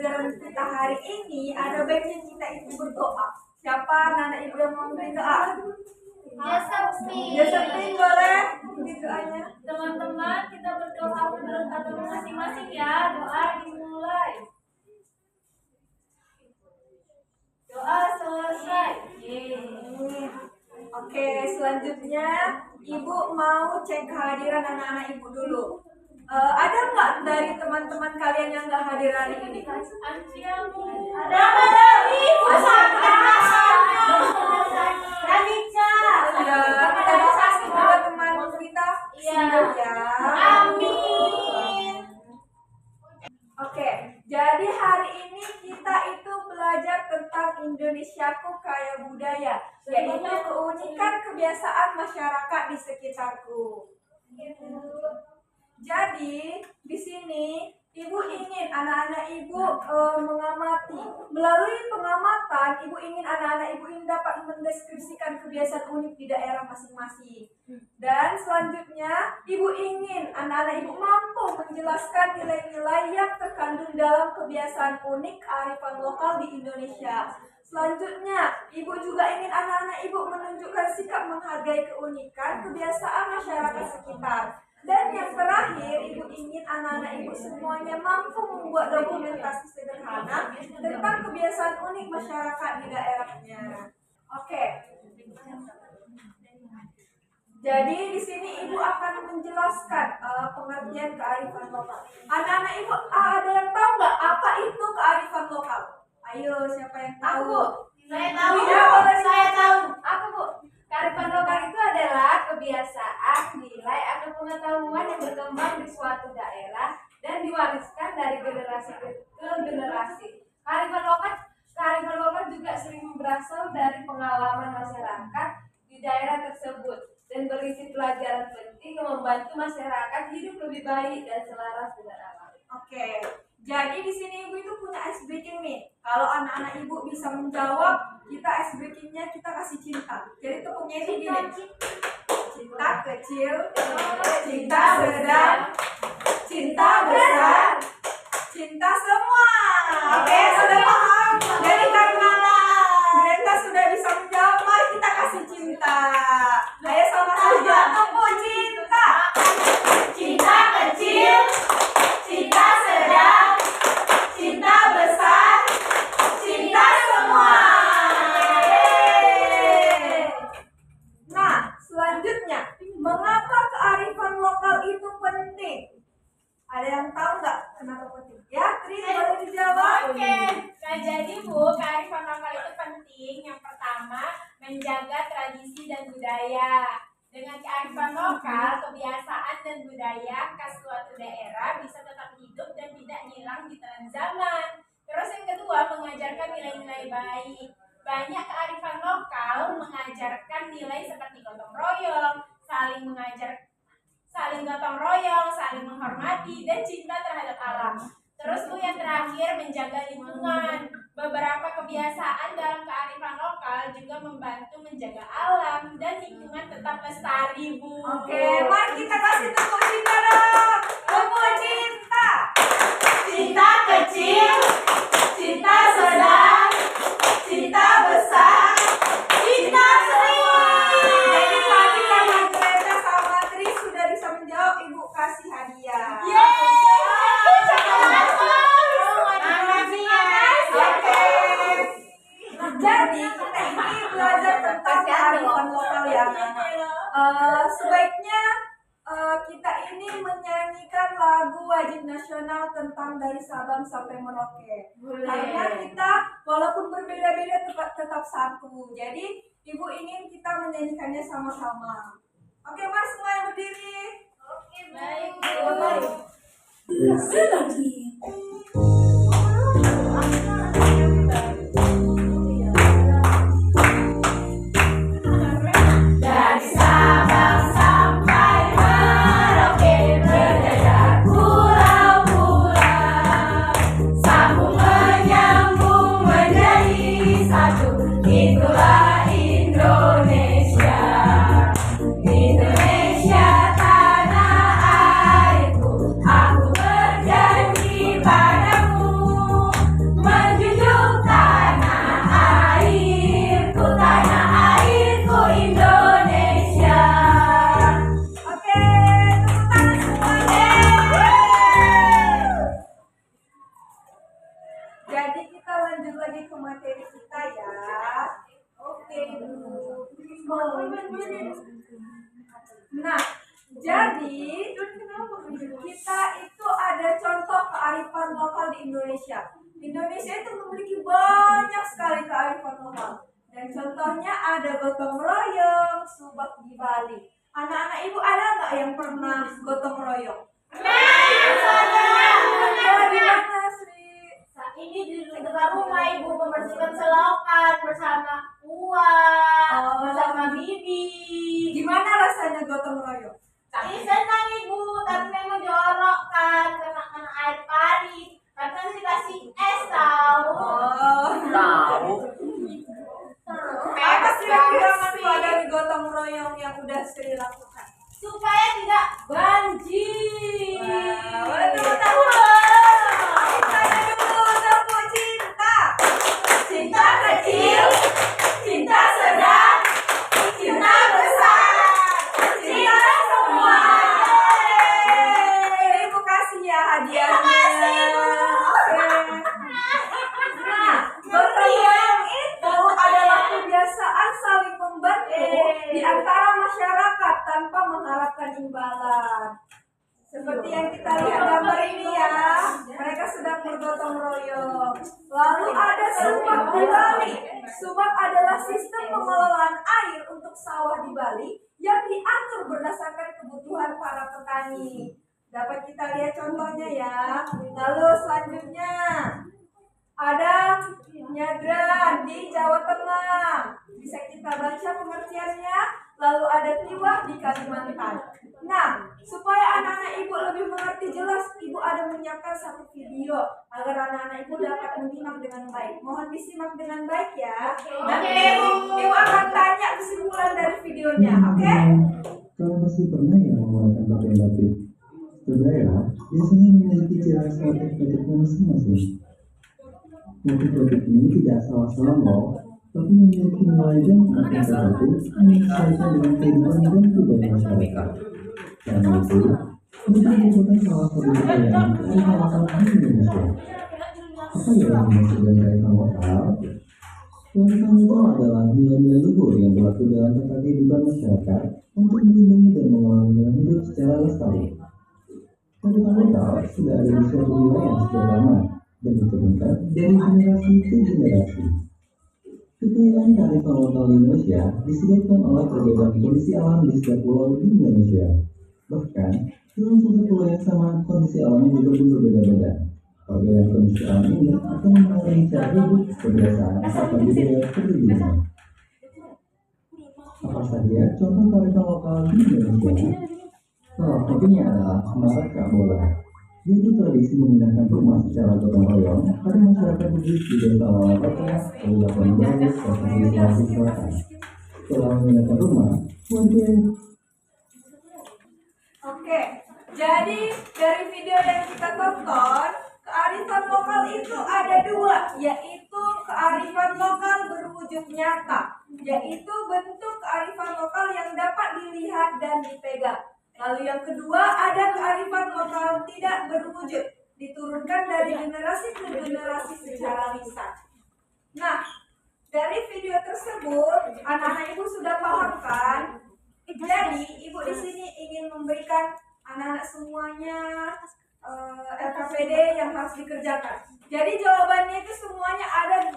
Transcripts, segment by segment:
pembelajaran kita hari ini, ada baiknya kita itu berdoa. Siapa anak ibu yang mau memberi doa? Josephine boleh memberi doanya. Teman-teman, kita berdoa menurut agama masing-masing ya. Doa dimulai. Doa selesai. Oke, selanjutnya ibu mau cek kehadiran anak-anak ibu dulu. Ada nggak dari teman-teman kalian yang nggak hadir hari ini? Anjiamu. Ada. Ibu Ya, kita bisa semoga teman kita sembuh ya. Amin. Oke, jadi hari ini kita itu belajar tentang Indonesiaku kaya budaya, yaitu keunikan kebiasaan masyarakat di sekitarku. Jadi di sini ibu ingin anak-anak ibu mengamati. Melalui pengamatan, ibu ingin anak-anak ibu ini dapat mendeskripsikan kebiasaan unik di daerah masing-masing. Dan selanjutnya, ibu ingin anak-anak ibu mampu menjelaskan nilai-nilai yang terkandung dalam kebiasaan unik kearifan lokal di Indonesia. Selanjutnya, ibu juga ingin anak-anak ibu menunjukkan sikap menghargai keunikan kebiasaan masyarakat sekitar. Dan yang terakhir, ibu ingin anak-anak ibu semuanya mampu membuat dokumentasi sederhana tentang kebiasaan unik masyarakat di daerahnya. Oke. Jadi di sini ibu akan menjelaskan pengertian kearifan lokal. Anak-anak ibu ada yang tahu nggak apa itu kearifan lokal? Ayo, siapa yang tahu? Saya tahu. Ya, boleh. Saya tahu. Aku, Bu. Kearifan lokal itu adalah kebiasaan, nilai atau pengetahuan yang berkembang di suatu daerah dan diwariskan dari generasi ke generasi. Kearifan lokal juga sering berasal dari pengalaman masyarakat di daerah tersebut dan berisi pelajaran penting yang membantu masyarakat hidup lebih baik dan selaras dengan alam. Oke. Jadi di sini ibu itu punya ice breaking nih. Kalau anak-anak ibu bisa menjawab, kita ice breakingnya kita kasih cinta. Jadi tepuknya itu gini. Cinta kecil, cinta sedang, cinta besar, cinta semua. Oke, sudah paham? Jadi karena Greta sudah bisa menjawab, mari kita kasih cinta. Ayo sama-sama tepuk cinta. Cinta kecil, cinta sedang, cinta besar, cinta semua. Nah, selanjutnya, mengapa kearifan lokal itu penting? Ada yang tahu nggak kenapa penting? Ya, Tri, boleh dijawab. Oke, nah jadi Bu, kearifan lokal itu penting. Yang pertama, menjaga tradisi dan budaya. Dengan kearifan lokal, kebiasaan dan budaya khas suatu daerah bisa tetap hidup dan tidak hilang di tengah zaman. Terus yang kedua, mengajarkan nilai-nilai baik. Banyak kearifan lokal mengajarkan nilai seperti gotong royong, saling gotong royong, saling menghormati, dan cinta terhadap alam. Terus Bu, yang terakhir, menjaga lingkungan. Beberapa kebiasaan dalam kearifan lokal juga membantu menjaga alam dan lingkungan tetap lestari, Bu. Oke, mari kita kasih tepuk cinta dong. Tepuk cinta. Cinta kecil, cinta sedang, cinta besar, cinta semua. Jadi tadi karena Greta sama Tri sudah bisa menjawab, ibu kasih hadiah. Jadi kita ini belajar tentang kearifan lokal ya. Sebaiknya kita ini menyanyikan lagu wajib nasional tentang dari Sabang sampai Merauke. Karena kita walaupun berbeda-beda tetap satu. Jadi ibu ingin kita menyanyikannya sama-sama. Oke, Mas, semua yang berdiri. Oke, baik. Baik. Dari Sabang sampai Merauke berjajah pulau-pulau, sambung menyambung menjadi satu. Itulah Indonesia, Indonesia tanah airku. Aku berjanji padamu Nah, jadi kita itu ada contoh kearifan lokal di Indonesia. Indonesia itu memiliki banyak sekali kearifan lokal. Dan contohnya ada gotong royong, subak di Bali. Anak-anak ibu ada nggak yang pernah gotong royong? Gimana Sri? Ini di dekat rumah ibu membersihkan selokan bersama uang, bersama bibi. Gimana rasanya gotong royong? Ini senang ibu, tapi memang jorok kan kena air pari. Karena dikasih es tahu. Tahu. Apa kira-kira manfaat dari gotong royong yang udah Sri lakukan? Supaya tidak banjir. Boleh tepuk Cintanya dulu, tepuk cinta. Cinta kecil, cinta sedang, cinta besar, cinta semua. Ini ibu kasih ya hadiahnya. Nah, gotong royong itu adalah kebiasaan saling membantu di antara masyarakat tanpa mengharapkan imbalan. Seperti yang kita lihat gambar ini ya, mereka sedang bergotong royong. Lalu ada subak di Bali. Subak adalah sistem pengelolaan air untuk sawah di Bali yang diatur berdasarkan kebutuhan para petani. Dapat kita lihat contohnya ya. Lalu selanjutnya ada nyadran di Jawa Tengah. Bisa kita baca pengertiannya. Lalu ada tiwah di Kalimantan. Nah, supaya anak-anak ibu lebih mengerti jelas, ibu ada menyiapkan satu video agar anak-anak ibu dapat menyimak dengan baik. Mohon disimak dengan baik ya. Nanti ibu akan tanya kesimpulan dari videonya, oke? Kalian pasti pernah ya menggunakan pakaian batik. Daerah biasanya memiliki ciri khas motif-motifnya masing-masing. Motif-motif ini tidak asal-asalan loh, tapi memiliki nilai dan makna tertentu yang disesuaikan dengan kehidupan dan budaya masyarakat. Karena itu, ini merupakan salah satu kekayaan kearifan lokal di Indonesia. Apa ya yang dimaksud dengan kearifan lokal? Kearifan lokal adalah nilai-nilai luhur yang berlaku dalam tata kehidupan masyarakat untuk melindungi dan mengelola lingkungan hidup secara lestari. Kearifan lokal sudah ada di suatu wilayah sejak lama dan diturunkan dari generasi ke generasi. Kekayaan kearifan lokal di Indonesia disebabkan oleh perbedaan kondisi alam di setiap pulau di Indonesia. Bahkan, dalam satu pulau yang sama, kondisi alamnya juga pun berbeda-beda. Perbedaan kondisi alam ini akan mengaruhi cara hidup, kebiasaan, serta budaya kepribadian. Apa saja contoh kearifan lokal di Indonesia? Salah satunya adalah Semarak Kak Bola, yaitu tradisi memindahkan rumah secara gotong royong pada masyarakat Bugis di Desa Lawakota, Kabupaten Brebes, Provinsi Sulawesi Selatan. Setelah memindahkan rumah, warga Oke, jadi dari video yang kita tonton, kearifan lokal itu ada dua, yaitu kearifan lokal berwujud nyata, yaitu bentuk kearifan lokal yang dapat dilihat dan dipegang. Lalu yang kedua ada kearifan lokal tidak berwujud, diturunkan dari generasi ke generasi secara lisan. Nah, dari video tersebut, anak-anak ibu sudah paham kan? Jadi, ibu di sini ingin memberikan anak-anak semuanya LKPD yang harus dikerjakan. Jadi jawabannya itu semuanya ada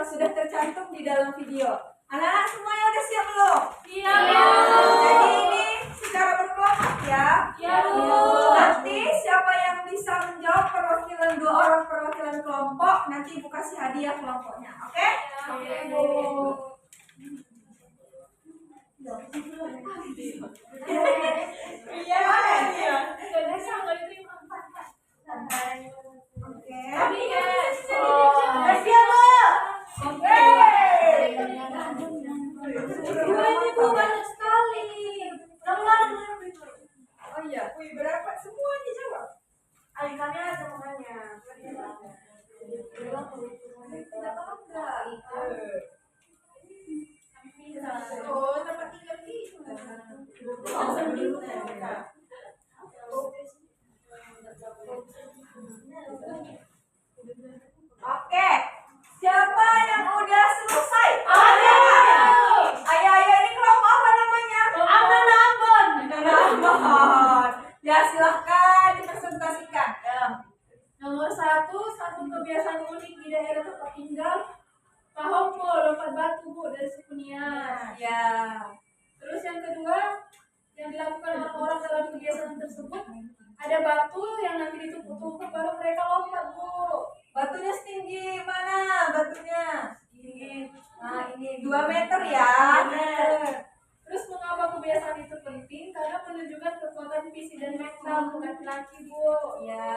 sudah tercantum di dalam video. Anak-anak semuanya udah siap belum? Iya. Jadi ini secara berkelompok ya. Iya, Bu. Nanti siapa yang bisa menjawab perwakilan dua orang perwakilan kelompok, nanti ibu kasih hadiah kelompoknya, oke? Oke, Bu. Iya. Oke. Udah siap, Bu. Oke. Dua ini, Bu, banyak sekali. Oh iya, wih berapa semua dijawab? Kali-kali ada makanya. Tidak tahu enggak? Oh, dapat 3 gitu. dari suku Nias. Ya. Terus yang kedua yang dilakukan orang-orang dalam kebiasaan tersebut, ada batu yang nanti ditumpuk-tumpuk baru mereka lompat, Bu. Batunya setinggi mana batunya? Ini. Nah, ini 2 meter ya. Terus mengapa kebiasaan itu penting? Karena menunjukkan kekuatan fisik dan mental bukan laki, Bu. Ya.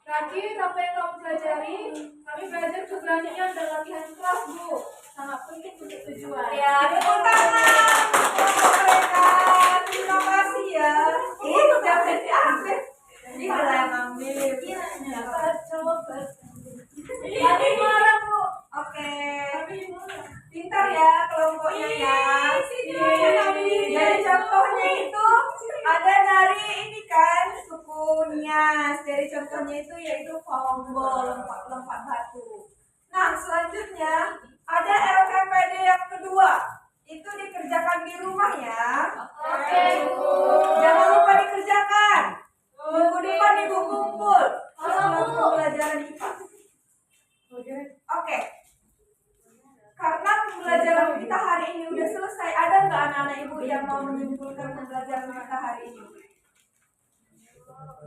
Terakhir, apa yang kamu pelajari? Kami belajar keberanian dan latihan keras, Bu. Sangat penting untuk tujuan. Ya, tepuk tangan untuk mereka. Terima kasih ya. Ini udah diambil. Ini udah yang ambil. Coba. Tapi marah, Bu. Oke. Pintar ya kelompoknya ya. Jadi contohnya itu ada dari ini kan sukunya. Dari contohnya itu yaitu fombol, lompat batu. Nah selanjutnya ada LKPD yang kedua. Itu dikerjakan di rumah ya. Oke. Jangan lupa dikerjakan. Minggu depan ibu kumpul. Untuk pelajaran IPA. Oke. Karena pembelajaran kita hari ini udah selesai, ada nggak anak-anak ibu yang mau menyimpulkan pembelajaran kita hari ini?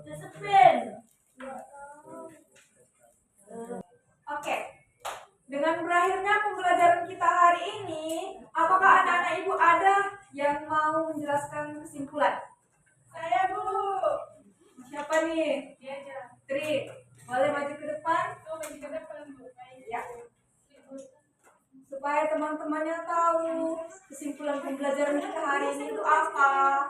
Disiplin. Oke. Dengan berakhirnya pembelajaran kita hari ini, apakah anak-anak ibu ada yang mau menjelaskan kesimpulan? Saya, Bu. Siapa nih? Tri. Boleh maju ke depan? Maju ke depan, Bu. Ya. Supaya teman-temannya tahu kesimpulan pembelajaran kita hari ini itu apa.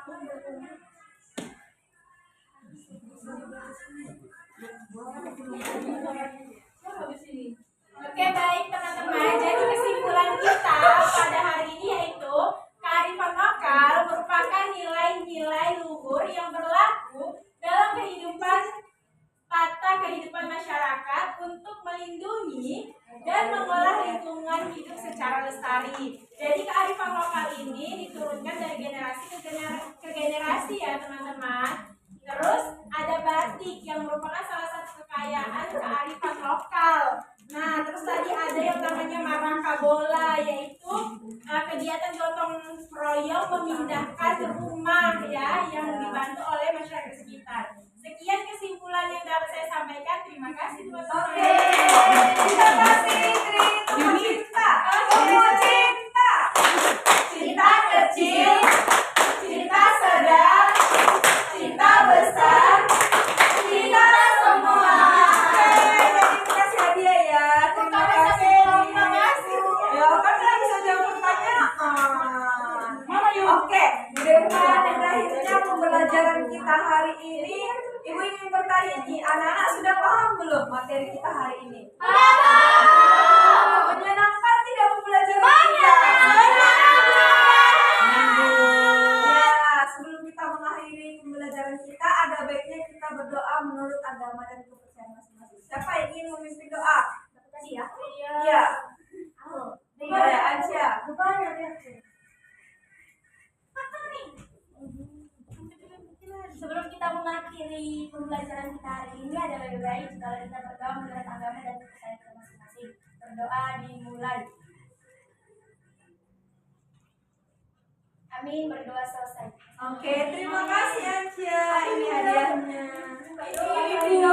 Oke, baik teman-teman. Jadi kesimpulan kita pada hari ini yaitu kearifan lokal merupakan nilai-nilai luhur yang berlaku dalam kehidupan masyarakat untuk melindungi dan mengolah lingkungan hidup secara lestari. Jadi kearifan lokal ini diturunkan dari generasi ke generasi ya teman-teman. Terus ada batik yang merupakan salah satu kekayaan kearifan lokal. Nah, terus tadi ada yang namanya maraka bola, yaitu kegiatan gotong royong memindahkan rumah ya yang dibantu oleh masyarakat sekitar. Sekian kesimpulan yang dapat saya sampaikan. Terima kasih teman-teman. Oke. Terima kasih Tri. Tunggu cinta. Tunggu cinta. Cinta kecil, cinta sedang, cinta besar, cinta semua. Oke, jadi kasih hadiah ya. Terima kasih. Terima kasih. Ya, kan nggak bisa jawab pertanyaan. Oke, dengan berakhirnya pembelajaran kita hari ini, Ibu ingin bertanya nih, anak-anak sudah paham belum materi kita hari ini? Paham. Menyenangkan tidak pembelajaran kita? Ya, sebelum kita mengakhiri pembelajaran kita, ada baiknya kita berdoa menurut agama dan kepercayaan masing-masing. Siapa yang ingin memimpin doa? Iya. Iya. Boleh aja. Sebelum kita mengakhiri pembelajaran kita hari ini, ada lebih baik kalau kita berdoa menurut agama dan kepercayaan kita masing-masing. Berdoa dimulai. Amin, berdoa selesai. Oke, terima kasih Ancia. Ini hadiahnya. Ini